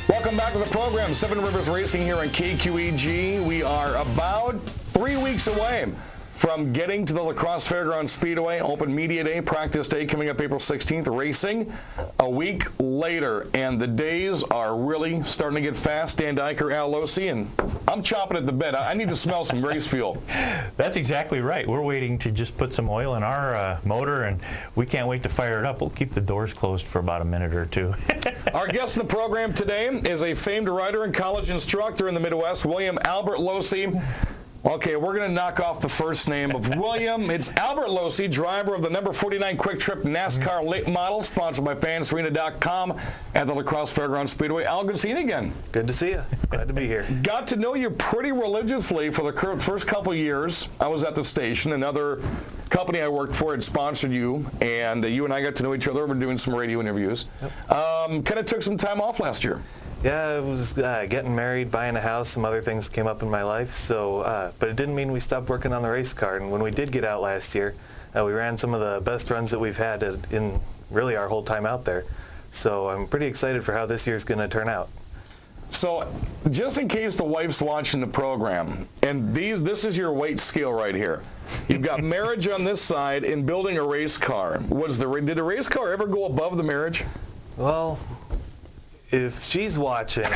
Welcome back to the program. Seven Rivers Racing here on KQEG. We are about 3 weeks away from getting to the La Crosse Fairgrounds Speedway. Open Media Day, Practice Day coming up April 16th. Racing a week later, and the days are really starting to get fast. Dan Diker, Al Locy, and I'm chomping at the bit. I need to smell some race fuel. That's exactly right. We're waiting to just put some oil in our motor, and we can't wait to fire it up. We'll keep the doors closed for about a minute or two. Our guest in the program today is a famed rider and college instructor in the Midwest, William Albert Locy. Okay, we're going to knock off the first name of William. It's Albert Locy, driver of the number 49 Quick Trip NASCAR late model, sponsored by fansarena.com at the La Crosse Fairgrounds Speedway. Al, good to see you again. Good to see you. Glad to be here. Got to know you pretty religiously for the first couple of years. I was at the station. Another company I worked for had sponsored you, and you and I got to know each other. We're doing some radio interviews. Yep. Kind of took some time off last year. Yeah, I was getting married, buying a house, some other things came up in my life, so but it didn't mean we stopped working on the race car. And when we did get out last year, we ran some of the best runs that we've had in really our whole time out there. So I'm pretty excited for how this year's going to turn out. So just in case the wife's watching the program, and this is your weight scale right here. You've got marriage on this side and building a race car. Did the race car ever go above the marriage? Well, if she's watching, I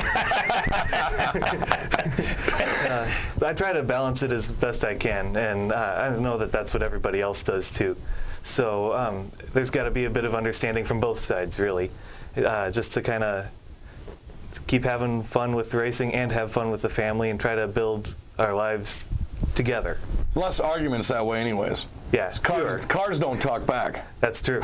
try to balance it as best I can, and I know that that's what everybody else does too. So there's got to be a bit of understanding from both sides, really, just to kind of keep having fun with racing and have fun with the family and try to build our lives together. Less arguments that way anyways. Yeah, cars don't talk back. That's true.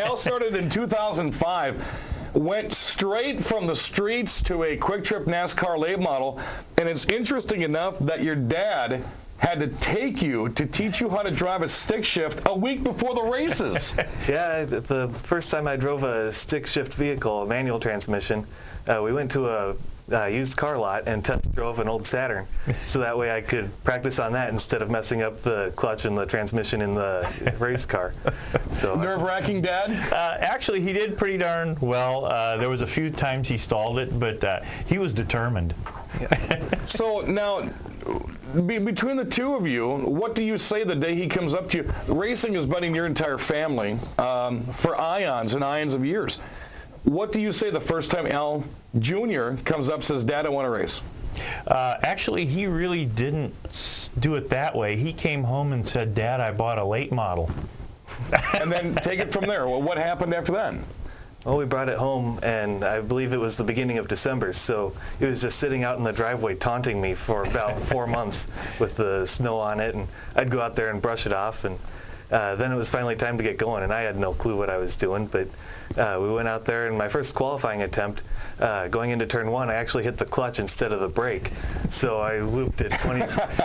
Al started in 2005. Went straight from the streets to a Quick Trip NASCAR late model, and it's interesting enough that your dad had to take you to teach you how to drive a stick shift a week before the races. Yeah, the first time I drove a stick shift vehicle, a manual transmission, we went to a used car lot and test drove an old Saturn, so that way I could practice on that instead of messing up the clutch and the transmission in the race car. So nerve-wracking, Dad? Actually, he did pretty darn well. There was a few times he stalled it, but he was determined. Yeah. So now, between the two of you, what do you say the day he comes up to you? Racing has been in your entire family for ions and ions of years. What do you say the first time Al Jr. comes up and says, Dad, I want to race? Actually, he really didn't do it that way. He came home and said, Dad, I bought a late model. And then take it from there. Well, what happened after that? Well, we brought it home, and I believe it was the beginning of December, so it was just sitting out in the driveway taunting me for about 4 months with the snow on it, and I'd go out there and brush it off, and then it was finally time to get going, and I had no clue what I was doing, but we went out there, and my first qualifying attempt, going into turn one, I actually hit the clutch instead of the brake, so I looped it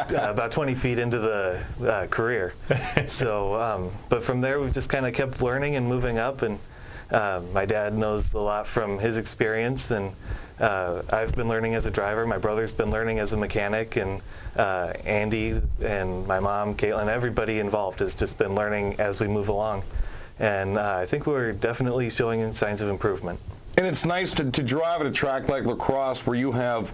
about 20 feet into the career. So, but from there, we've just kind of kept learning and moving up, and my dad knows a lot from his experience, and I've been learning as a driver. My brother's been learning as a mechanic, and Andy and my mom, Caitlin, everybody involved has just been learning as we move along. And I think we're definitely showing signs of improvement. And it's nice to drive at a track like La Crosse where you have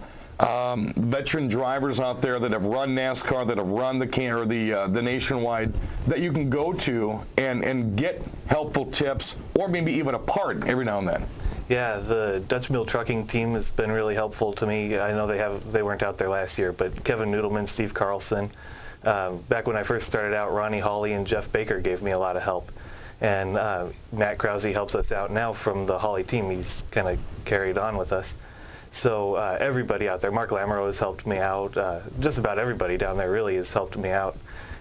veteran drivers out there that have run NASCAR, that have run the nationwide, that you can go to and get helpful tips or maybe even a part every now and then. Yeah, the Dutch Mill Trucking team has been really helpful to me. I know they weren't out there last year, but Kevin Noodleman, Steve Carlson, back when I first started out, Ronnie Hawley and Jeff Baker gave me a lot of help. And Matt Krause helps us out now from the Hawley team. He's kind of carried on with us. So everybody out there, Mark Lamoureux has helped me out. Just about everybody down there really has helped me out.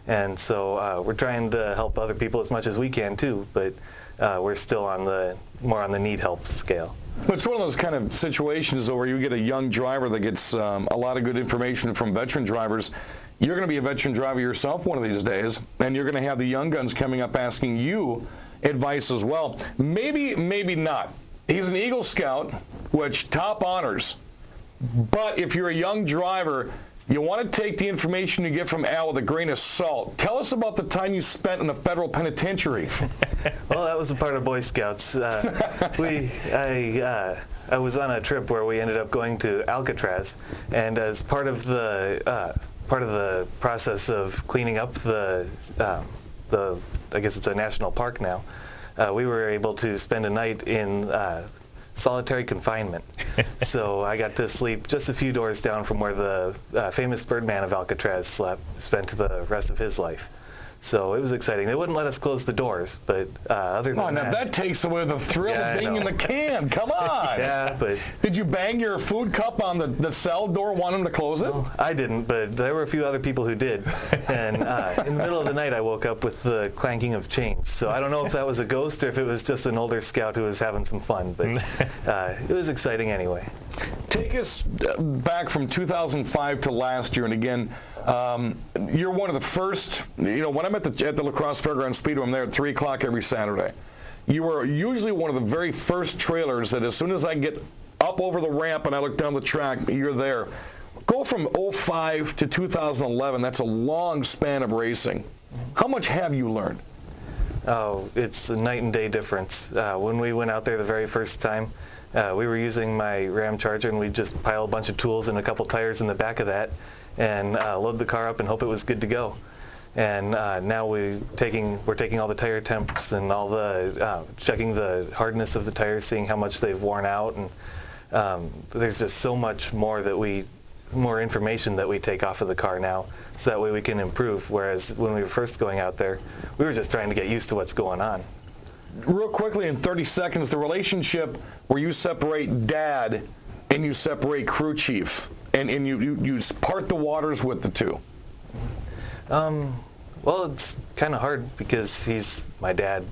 And so we're trying to help other people as much as we can too, but we're still on more on the need help scale. But it's one of those kind of situations where you get a young driver that gets a lot of good information from veteran drivers. You're going to be a veteran driver yourself one of these days, and you're going to have the young guns coming up asking you advice as well. Maybe, maybe not. He's an Eagle Scout, which top honors. But if you're a young driver, you want to take the information you get from Al with a grain of salt. Tell us about the time you spent in a federal penitentiary. Well, that was a part of Boy Scouts. I I was on a trip where we ended up going to Alcatraz, and as part of the process of cleaning up the I guess it's a national park now, we were able to spend a night in solitary confinement. So I got to sleep just a few doors down from where the famous Birdman of Alcatraz spent the rest of his life. So it was exciting. They wouldn't let us close the doors, but other than that takes away the thrill of being in the can. Come on. Yeah, but did you bang your food cup on the cell door, want them to close it? No, I didn't, but there were a few other people who did. And in the middle of the night, I woke up with the clanking of chains. So I don't know if that was a ghost or if it was just an older scout who was having some fun, but it was exciting anyway. Take us back from 2005 to last year, and again, you're one of the first, when I'm at the La Crosse Fairgrounds Speedway, I'm there at 3 o'clock every Saturday. You were usually one of the very first trailers that as soon as I get up over the ramp and I look down the track, you're there. Go from 05 to 2011, that's a long span of racing. How much have you learned? Oh, it's a night and day difference. When we went out there the very first time, we were using my Ram Charger, and we'd just pile a bunch of tools and a couple tires in the back of that and load the car up and hope it was good to go. And now we're taking all the tire temps and all the checking the hardness of the tires, seeing how much they've worn out, and there's just so much more information that we take off of the car now, so that way we can improve. Whereas when we were first going out there, we were just trying to get used to what's going on. Real quickly, in 30 seconds, the relationship where you separate dad and you separate crew chief, and you part the waters with the two. Well, it's kind of hard because he's my dad,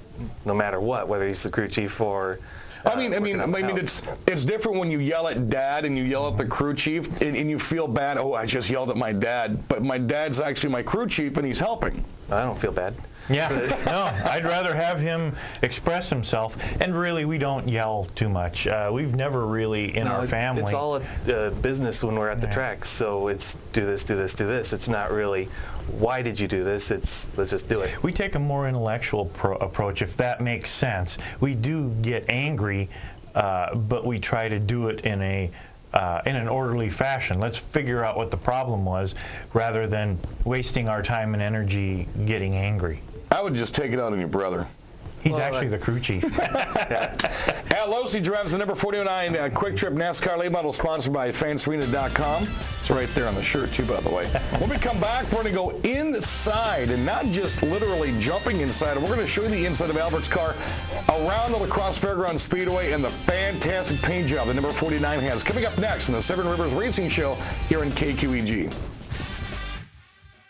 no matter what, whether he's the crew chief or. I mean, it's different when you yell at dad and you yell at the crew chief, and you feel bad. Oh, I just yelled at my dad, but my dad's actually my crew chief, and he's helping. I don't feel bad. Yeah, no, I'd rather have him express himself, and really, we don't yell too much. We've never really, in our family. It's all a business when we're at the track, so it's do this, do this, do this. It's not really, why did you do this? It's, let's just do it. We take a more intellectual approach, if that makes sense. We do get angry, but we try to do it in an orderly fashion. Let's figure out what the problem was, rather than wasting our time and energy getting angry. I would just take it out on your brother. He's actually the crew chief. Albert Locy drives the number 49 Quick Trip NASCAR late model, sponsored by fansarena.com. It's right there on the shirt, too, by the way. When we come back, we're going to go inside, and not just literally jumping inside. We're going to show you the inside of Albert's car around the La Crosse Fairgrounds Speedway and the fantastic paint job the number 49 has. Coming up next in the Seven Rivers Racing Show here in KQEG.